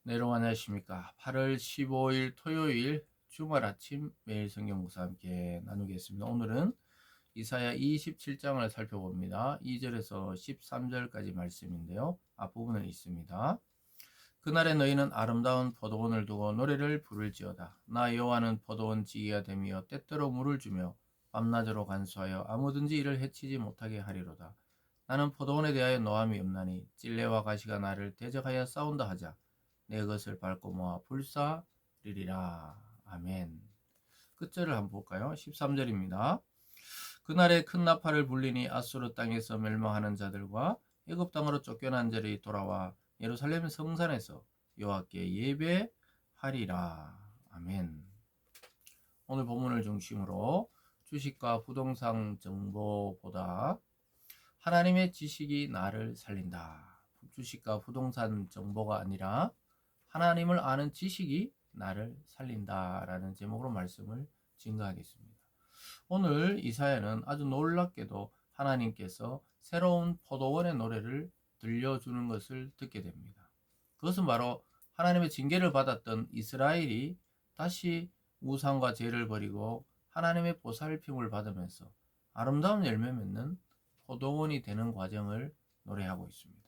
네, 여러분 안녕하십니까. 8월 15일 토요일 주말 아침 매일 성경 묵상 함께 나누겠습니다. 오늘은 이사야 27장을 살펴봅니다. 2절에서 13절까지 말씀인데요. 앞부분을 있습니다. 그날에 너희는 아름다운 포도원을 두고 노래를 부를지어다. 나 여호와는 포도원 지기가 되며 때때로 물을 주며 밤낮으로 간수하여 아무든지 이를 해치지 못하게 하리로다. 나는 포도원에 대하여 노함이 없나니 찔레와 가시가 나를 대적하여 싸운다 하자. 내 것을 밟고 모아 불사르리라. 아멘. 끝절을 한번 볼까요? 13절입니다. 그날에 큰 나팔을 불리니 아수르 땅에서 멸망하는 자들과 애굽 땅으로 쫓겨난 자들이 돌아와 예루살렘 성산에서 여호와께 예배하리라. 아멘. 오늘 본문을 중심으로 주식과 부동산 정보보다 하나님의 지식이 나를 살린다. 주식과 부동산 정보가 아니라 하나님을 아는 지식이 나를 살린다라는 제목으로 말씀을 증거하겠습니다. 오늘 이사야는 아주 놀랍게도 하나님께서 새로운 포도원의 노래를 들려주는 것을 듣게 됩니다. 그것은 바로 하나님의 징계를 받았던 이스라엘이 다시 우상과 죄를 버리고 하나님의 보살핌을 받으면서 아름다운 열매 맺는 포도원이 되는 과정을 노래하고 있습니다.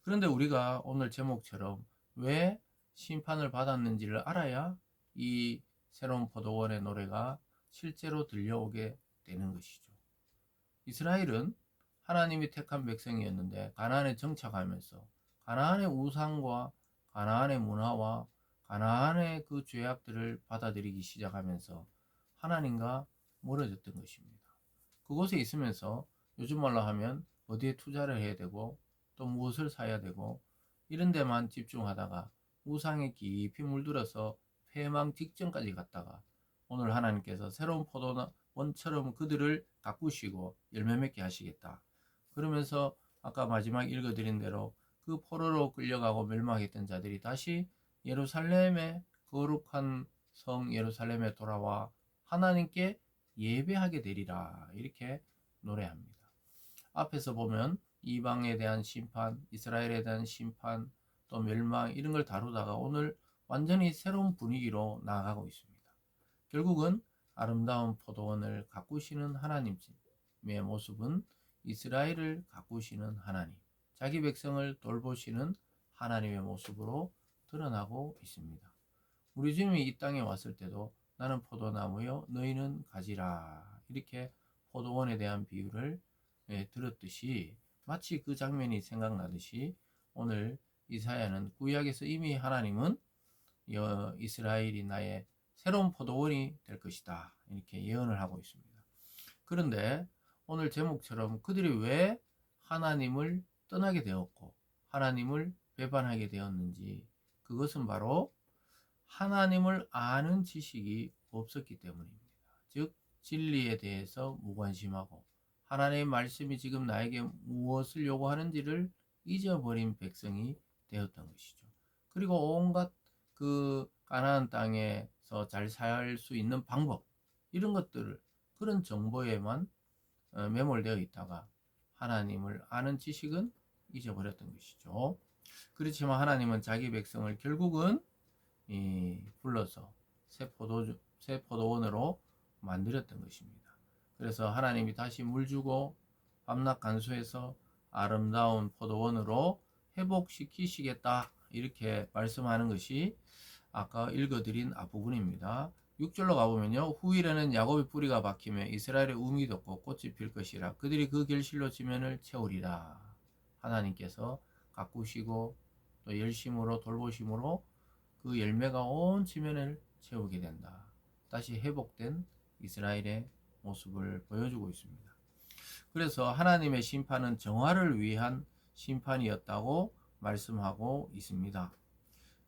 그런데 우리가 오늘 제목처럼 왜 심판을 받았는지를 알아야 이 새로운 포도원의 노래가 실제로 들려오게 되는 것이죠. 이스라엘은 하나님이 택한 백성이었는데 가나안에 정착하면서 가나안의 우상과 가나안의 문화와 가나안의 그 죄악들을 받아들이기 시작하면서 하나님과 멀어졌던 것입니다. 그곳에 있으면서 요즘 말로 하면 어디에 투자를 해야 되고 또 무엇을 사야 되고 이런 데만 집중하다가 우상에 깊이 물들어서 패망 직전까지 갔다가 오늘 하나님께서 새로운 포도원처럼 그들을 가꾸시고 열매 맺게 하시겠다. 그러면서 아까 마지막 읽어드린 대로 그 포로로 끌려가고 멸망했던 자들이 다시 예루살렘의 거룩한 성 예루살렘에 돌아와 하나님께 예배하게 되리라. 이렇게 노래합니다. 앞에서 보면 이방에 대한 심판, 이스라엘에 대한 심판, 또 멸망 이런 걸 다루다가 오늘 완전히 새로운 분위기로 나아가고 있습니다. 결국은 아름다운 포도원을 가꾸시는 하나님의 모습은 이스라엘을 가꾸시는 하나님, 자기 백성을 돌보시는 하나님의 모습으로 드러나고 있습니다. 우리 주님이 이 땅에 왔을 때도 나는 포도나무요 너희는 가지라 이렇게 포도원에 대한 비유를 들었듯이 마치 그 장면이 생각나듯이 오늘 이사야는 구약에서 이미 하나님은 이스라엘이 나의 새로운 포도원이 될 것이다 이렇게 예언을 하고 있습니다. 그런데 오늘 제목처럼 그들이 왜 하나님을 떠나게 되었고 하나님을 배반하게 되었는지 그것은 바로 하나님을 아는 지식이 없었기 때문입니다. 즉 진리에 대해서 무관심하고 하나님의 말씀이 지금 나에게 무엇을 요구하는지를 잊어버린 백성이 되었던 것이죠. 그리고 온갖 그 가나안 땅에서 잘 살 수 있는 방법 이런 것들을 그런 정보에만 매몰되어 있다가 하나님을 아는 지식은 잊어버렸던 것이죠. 그렇지만 하나님은 자기 백성을 결국은 불러서 새 포도원으로 만들었던 것입니다. 그래서 하나님이 다시 물 주고 밤낮 간수해서 아름다운 포도원으로 회복시키시겠다 이렇게 말씀하는 것이 아까 읽어드린 앞부분입니다. 6절로 가보면요. 후일에는 야곱의 뿌리가 박히며 이스라엘의 움이 돋고 꽃이 필 것이라 그들이 그 결실로 지면을 채우리라. 하나님께서 가꾸시고 또 열심으로 돌보심으로 그 열매가 온 지면을 채우게 된다. 다시 회복된 이스라엘의 모습을 보여주고 있습니다. 그래서 하나님의 심판은 정화를 위한 심판이었다고 말씀하고 있습니다.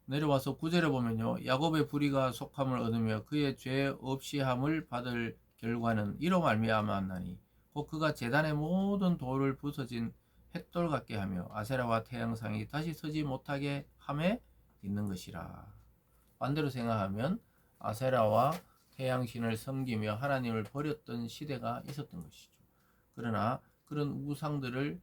내려와서 9절에 보면요. 야곱의 불의가 속함을 얻으며 그의 죄 없이 함을 받을 결과는 이로 말미암았나니 곧 그가 제단의 모든 돌을 부서진 횃돌 같게 하며 아세라와 태양상이 다시 서지 못하게 함에 있는 것이라. 반대로 생각하면 아세라와 태양신을 섬기며 하나님을 버렸던 시대가 있었던 것이죠. 그러나 그런 우상들을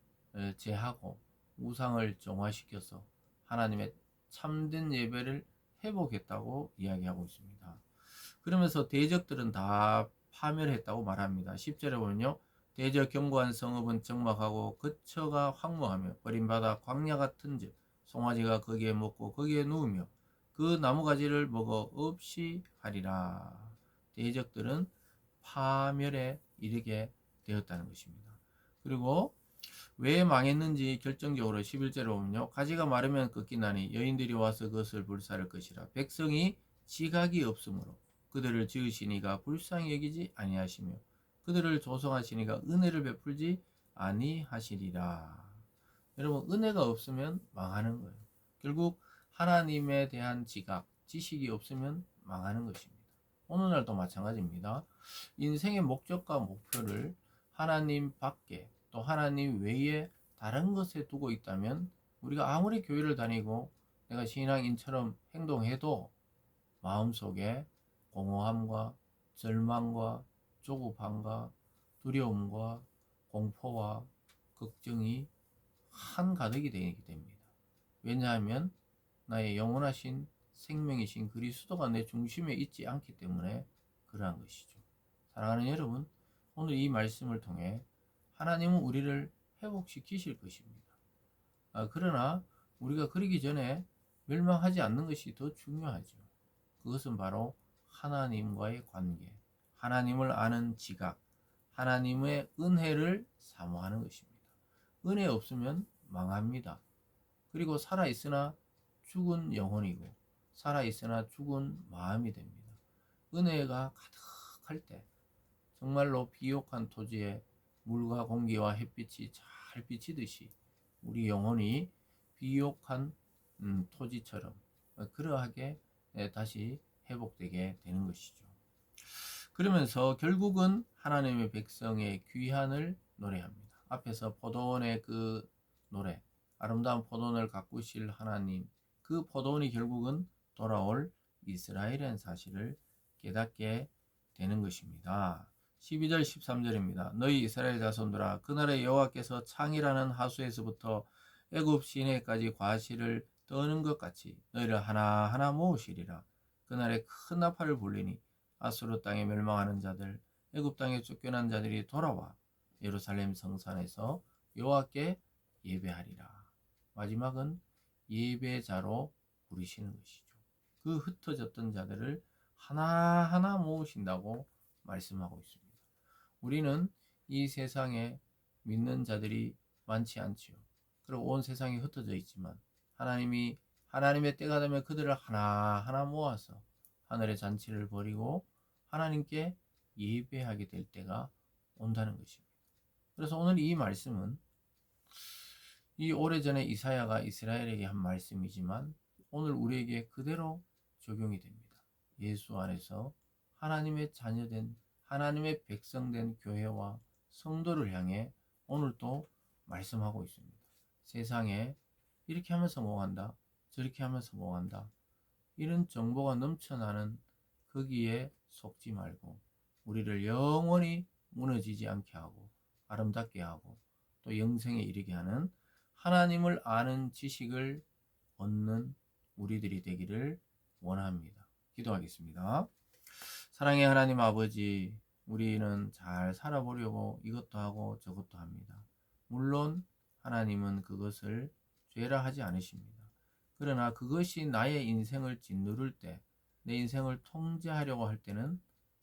제하고 우상을 정화시켜서 하나님의 참된 예배를 회복했다고 이야기하고 있습니다. 그러면서 대적들은 다 파멸했다고 말합니다. 10절에 보면요. 대적 견고한 성읍은 적막하고 거처가 황무하며 버림받아 광야 같은 즉 송아지가 거기에 먹고 거기에 누우며 그 나무가지를 먹어 없이 하리라. 대적들은 파멸에 이르게 되었다는 것입니다. 그리고 왜 망했는지 결정적으로 11절에 보면요. 가지가 마르면 꺾이나니 여인들이 와서 그것을 불사를 것이라. 백성이 지각이 없으므로 그들을 지으시니가 불쌍히 여기지 아니하시며 그들을 조성하시니가 은혜를 베풀지 아니하시리라. 여러분, 은혜가 없으면 망하는 거예요. 결국 하나님에 대한 지각, 지식이 없으면 망하는 것입니다. 오늘날도 마찬가지입니다. 인생의 목적과 목표를 하나님 밖에 또 하나님 외에 다른 것에 두고 있다면 우리가 아무리 교회를 다니고 내가 신앙인처럼 행동해도 마음속에 공허함과 절망과 조급함과 두려움과 공포와 걱정이 한가득이 되게 됩니다. 왜냐하면 나의 영원하신 생명이신 그리스도가 내 중심에 있지 않기 때문에 그러한 것이죠. 사랑하는 여러분, 오늘 이 말씀을 통해 하나님은 우리를 회복시키실 것입니다. 그러나 우리가 그러기 전에 멸망하지 않는 것이 더 중요하죠. 그것은 바로 하나님과의 관계, 하나님을 아는 지각, 하나님의 은혜를 사모하는 것입니다. 은혜 없으면 망합니다. 그리고 살아있으나 죽은 영혼이고 살아있으나 죽은 마음이 됩니다. 은혜가 가득할 때 정말로 비옥한 토지에 물과 공기와 햇빛이 잘 비치듯이 우리 영혼이 비옥한 토지처럼 그러하게 다시 회복되게 되는 것이죠. 그러면서 결국은 하나님의 백성의 귀환을 노래합니다. 앞에서 포도원의 그 노래, 아름다운 포도원을 가꾸실 하나님, 그 포도원이 결국은 돌아올 이스라엘이라는 사실을 깨닫게 되는 것입니다. 12절 13절입니다. 너희 이스라엘 자손들아 그날에 여호와께서 창이라는 하수에서부터 애굽 시내까지 과실을 떠는 것 같이 너희를 하나하나 모으시리라. 그날에 큰 나팔을 불리니 아수르 땅에 멸망하는 자들, 애굽 땅에 쫓겨난 자들이 돌아와 예루살렘 성산에서 여호와께 예배하리라. 마지막은 예배자로 부르시는 것이죠. 그 흩어졌던 자들을 하나하나 모으신다고 말씀하고 있습니다. 우리는 이 세상에 믿는 자들이 많지 않지요. 그리고 온 세상이 흩어져 있지만 하나님의 때가 되면 그들을 하나하나 모아서 하늘의 잔치를 벌이고 하나님께 예배하게 될 때가 온다는 것입니다. 그래서 오늘 이 말씀은 이 오래전에 이사야가 이스라엘에게 한 말씀이지만 오늘 우리에게 그대로 적용이 됩니다. 예수 안에서 하나님의 자녀된 하나님의 백성된 교회와 성도를 향해 오늘도 말씀하고 있습니다. 세상에 이렇게 하면 성공한다, 저렇게 하면 성공한다, 이런 정보가 넘쳐나는 거기에 속지 말고 우리를 영원히 무너지지 않게 하고 아름답게 하고 또 영생에 이르게 하는 하나님을 아는 지식을 얻는 우리들이 되기를 원합니다. 기도하겠습니다. 사랑의 하나님 아버지, 우리는 잘 살아보려고 이것도 하고 저것도 합니다. 물론 하나님은 그것을 죄라 하지 않으십니다. 그러나 그것이 나의 인생을 짓누를 때, 내 인생을 통제하려고 할 때는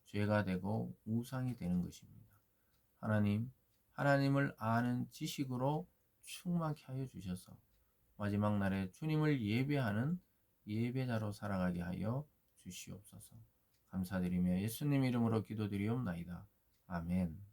죄가 되고 우상이 되는 것입니다. 하나님을 아는 지식으로 충만케 하여 주셔서 마지막 날에 주님을 예배하는 예배자로 살아가게 하여 주시옵소서. 감사드리며 예수님 이름으로 기도드리옵나이다. 아멘.